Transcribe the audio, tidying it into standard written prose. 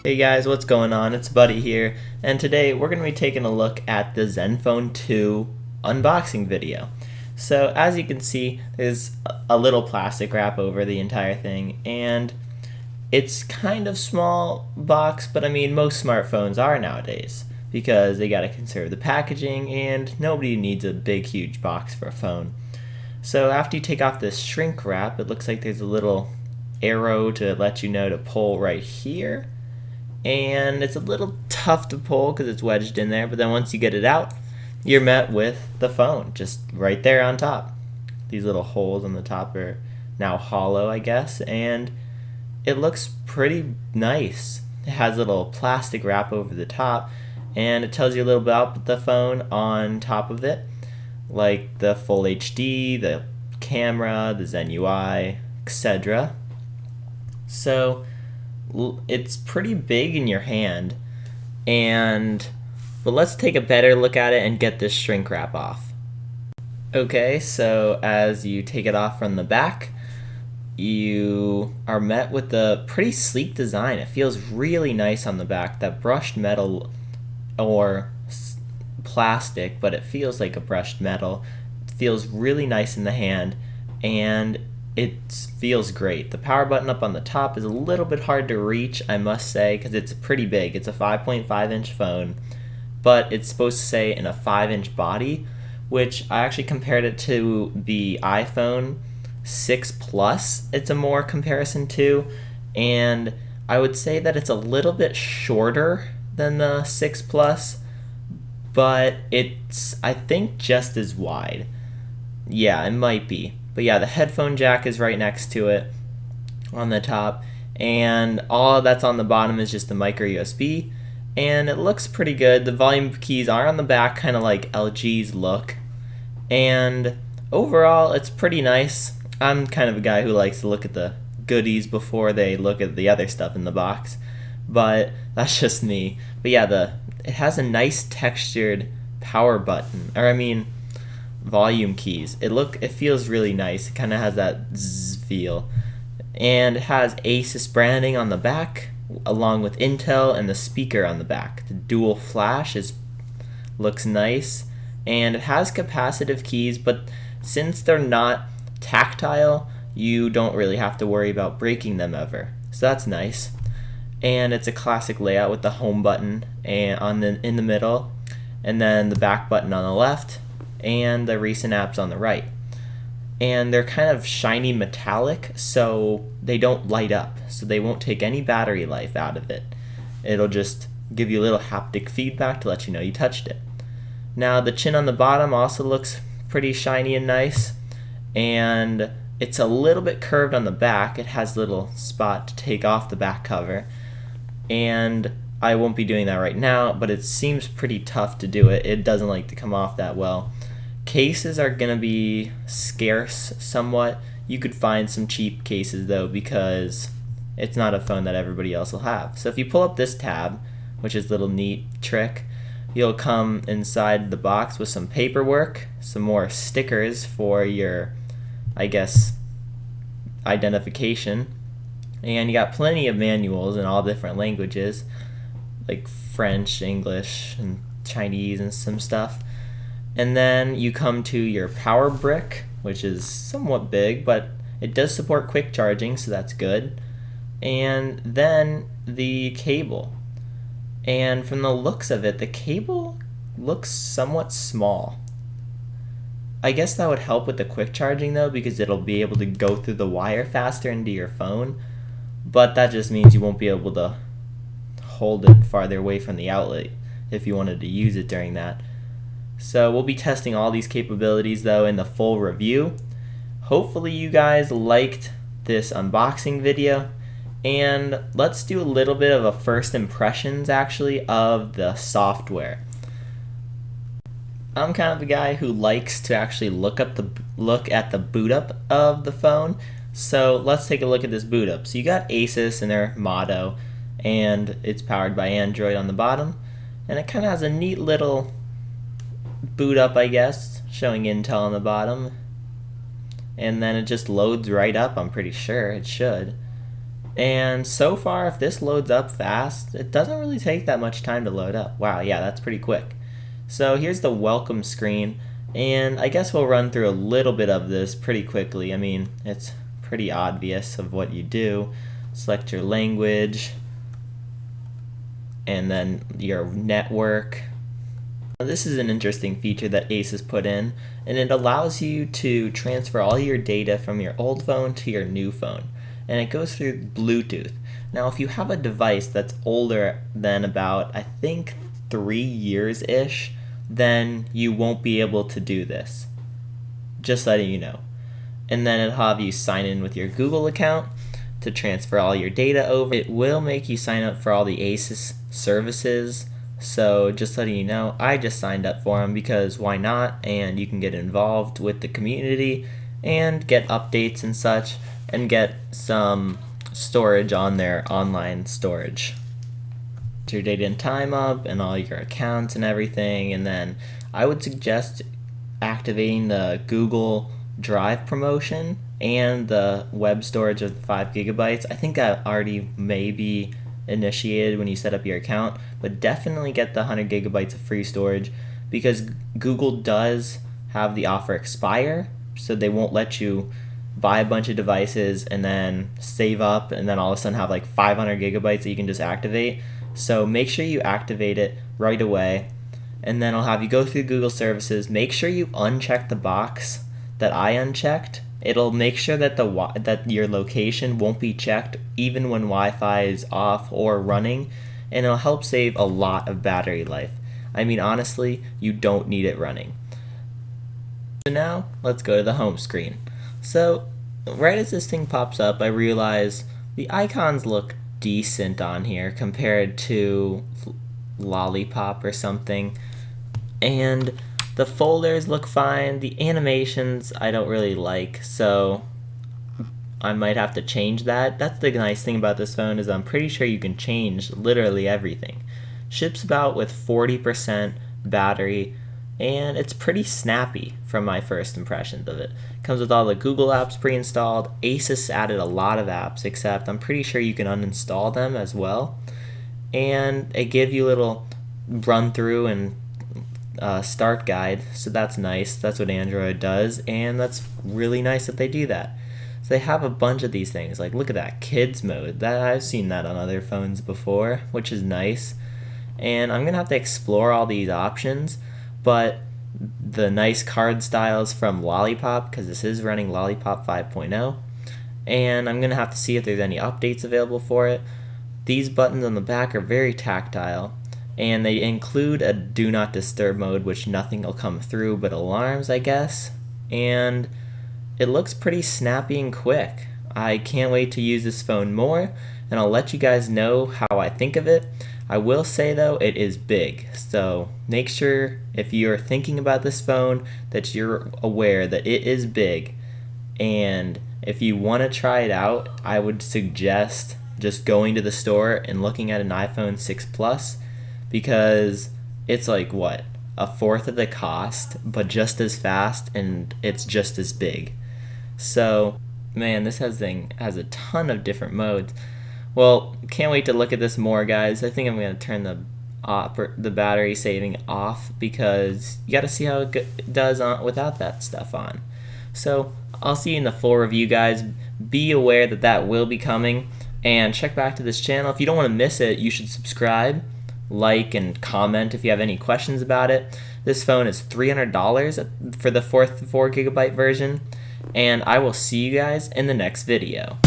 Hey guys, what's going on? It's Buddy here, and today we're going to be taking a look at the Zenfone 2 unboxing video. So as you can see, there's a little plastic wrap over the entire thing, and it's kind of small box, but I mean most smartphones are nowadays because they got to conserve the packaging and nobody needs a big huge box for a phone. So after you take off this shrink wrap, it looks like there's a little arrow to let you know to pull right here. And it's a little tough to pull because it's wedged in there, but then once you get it out, you're met with the phone just right there on top. These little holes on the top are now hollow, I guess, and it looks pretty nice. It has a little plastic wrap over the top, and it tells you a little bit about the phone on top of it, like the full HD, the camera, the Zen UI, etc. So it's pretty big in your hand, but let's take a better look at it and get this shrink wrap off. Okay, so as you take it off from the back, you are met with a pretty sleek design. It feels really nice on the back. That brushed metal or plastic, but it feels like a brushed metal. It feels really nice in the hand, and it feels great. The power button up on the top is a little bit hard to reach, I must say, because it's pretty big. It's a 5.5-inch phone, but it's supposed to say in a 5-inch body, which I actually compared it to the iPhone 6 Plus. It's a more comparison to, and I would say that it's a little bit shorter than the 6 Plus, but it's, I think, just as wide. Yeah, it might be. But yeah, the headphone jack is right next to it on the top, and all that's on the bottom is just the micro USB, and it looks pretty good. The volume keys are on the back, kind of like LG's look, and overall it's pretty nice. I'm kind of a guy who likes to look at the goodies before they look at the other stuff in the box, but that's just me. But yeah, it has a nice textured power button, or I mean volume keys. It feels really nice. It kind of has that zzz feel, and it has Asus branding on the back along with Intel and the speaker on the back. The dual flash looks nice, and it has capacitive keys, but since they're not tactile, you don't really have to worry about breaking them ever, so that's nice. And it's a classic layout with the home button and in the middle, and then the back button on the left, and the recent apps on the right. And they're kind of shiny metallic, so they don't light up, so they won't take any battery life out of it. It'll just give you a little haptic feedback to let you know you touched it. Now the chin on the bottom also looks pretty shiny and nice, and it's a little bit curved on the back. It has a little spot to take off the back cover, and I won't be doing that right now, but it seems pretty tough to do it. It doesn't like to come off that well. Cases are going to be scarce somewhat. You could find some cheap cases though, because it's not a phone that everybody else will have. So if you pull up this tab, which is a little neat trick, you'll come inside the box with some paperwork, some more stickers for your, I guess, identification, and you got plenty of manuals in all different languages, like French, English, and Chinese, and some stuff. And then you come to your power brick, which is somewhat big, but it does support quick charging, so that's good. And then the cable. And from the looks of it, the cable looks somewhat small. I guess that would help with the quick charging though, because it'll be able to go through the wire faster into your phone, but that just means you won't be able to hold it farther away from the outlet if you wanted to use it during that. So we'll be testing all these capabilities though in the full review. Hopefully you guys liked this unboxing video, and let's do a little bit of a first impressions actually of the software. I'm kind of a guy who likes to actually look at the boot up of the phone, so let's take a look at this boot up. So you got Asus and their motto, and it's powered by Android on the bottom, and it kind of has a neat little boot up, I guess, showing Intel on the bottom, and then it just loads right up. I'm pretty sure it should. And so far, if this loads up fast, it doesn't really take that much time to load up. Wow, yeah, that's pretty quick. So here's the welcome screen, and I guess we'll run through a little bit of this pretty quickly. I mean, it's pretty obvious of what you do. Select your language, and then your network. Now, this is an interesting feature that Asus put in, and it allows you to transfer all your data from your old phone to your new phone, and it goes through Bluetooth. Now, if you have a device that's older than about, I think, 3 years-ish, then you won't be able to do this. Just letting you know. And then it'll have you sign in with your Google account to transfer all your data over. It will make you sign up for all the Asus services. So just letting you know, I just signed up for them because why not? And you can get involved with the community and get updates and such, and get some storage on their online storage. Your date and time up and all your accounts and everything, and then I would suggest activating the Google Drive promotion and the web storage of 5 gigabytes. I think that already may be initiated when you set up your account, but definitely get the 100 gigabytes of free storage, because Google does have the offer expire, so they won't let you buy a bunch of devices and then save up and then all of a sudden have like 500 gigabytes that you can just activate. So make sure you activate it right away, and then I'll have you go through Google services. Make sure you uncheck the box that I unchecked. It'll make sure that that your location won't be checked even when Wi-Fi is off or running, and it'll help save a lot of battery life. I mean, honestly, you don't need it running. So now, let's go to the home screen. So, right as this thing pops up, I realize the icons look decent on here compared to Lollipop or something, and the folders look fine. The animations I don't really like, so I might have to change that. That's the nice thing about this phone, is I'm pretty sure you can change literally everything. Ships about with 40% battery, and it's pretty snappy from my first impressions of it. Comes with all the Google apps pre-installed. Asus added a lot of apps, except I'm pretty sure you can uninstall them as well. And it gives you a little run through and start guide, so that's nice. That's what Android does, and that's really nice that they do that. So they have a bunch of these things, like look at that kids mode. That I've seen that on other phones before, which is nice. And I'm gonna have to explore all these options, but the nice card styles from Lollipop, because this is running Lollipop 5.0, and I'm gonna have to see if there's any updates available for it. These buttons on the back are very tactile, and they include a do not disturb mode, which nothing will come through but alarms, I guess. And it looks pretty snappy and quick. I can't wait to use this phone more, and I'll let you guys know how I think of it. I will say though, it is big, so make sure if you're thinking about this phone that you're aware that it is big. And if you want to try it out, I would suggest just going to the store and looking at an iPhone 6 Plus, because it's like, what, a fourth of the cost, but just as fast, and it's just as big. So, man, this thing has a ton of different modes. Well, can't wait to look at this more, guys. I think I'm going to turn the battery saving off, because you got to see how it does without that stuff on. So, I'll see you in the full review, guys. Be aware that that will be coming, and check back to this channel. If you don't want to miss it, you should subscribe, like, and comment if you have any questions about it. This phone is $300 for the 4 gigabyte version, and I will see you guys in the next video.